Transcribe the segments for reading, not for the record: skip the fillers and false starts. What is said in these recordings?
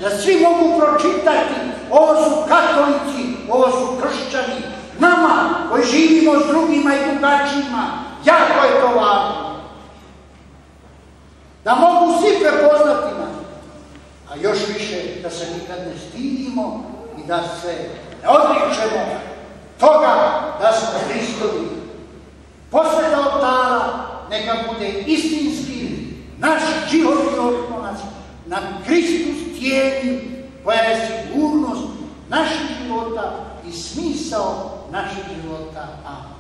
Da svi mogu pročitati, ovo su katolici, ovo su kršćani, nama koji živimo s drugima i drugačijima, jako je to važno. Da mogu svi prepoznati nas, a još više da se nikad ne stidimo i da se ne odričemo toga da smo Hristovi. Posveta oltara neka bude istinski naš životni oslonac na Hristu stijeni koja je sigurnost naših života i smisao naših života. Amen.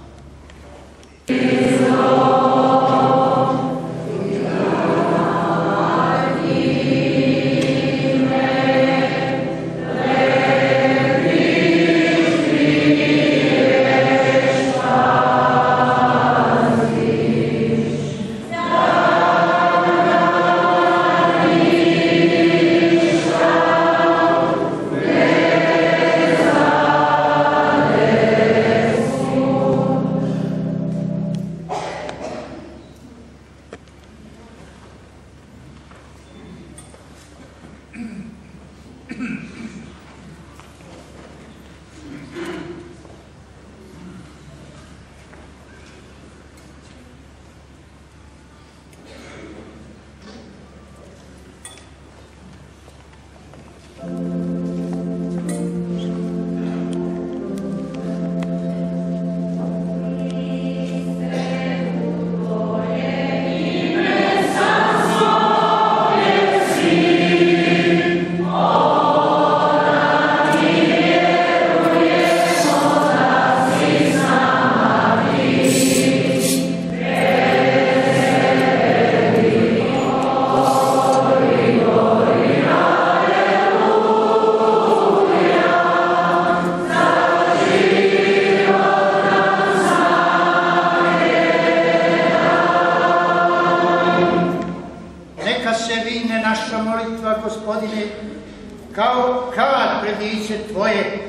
Kao kad pred lice Tvoje,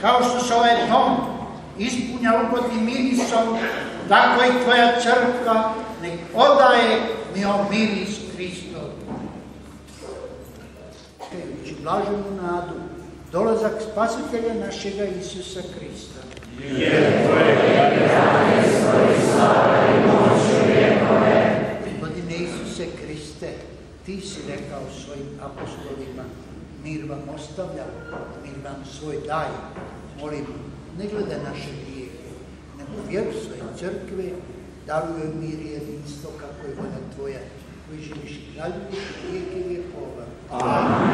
kao što se ovaj dom ispunja ugodnim mirisom, tako i Tvoja crkva nek odaje mi o miris Hristov. Čekajući blaženu nadu, dolazak Spasitelja našega Isusa Hrista. Jer Tvoje kraljestvo i slava i moć vjekove. Gospodine Isuse Hriste, Ti si rekao svojim apostolima, mir vam ostavlja, mir vam svoj daje. Molim, ne gledaj naše grijehe, nego vjeru svoje crkve, daruj mir i jedinstvo kako je volja Tvoja, koji živiš i kraljuješ vijeke vjekova. Amen.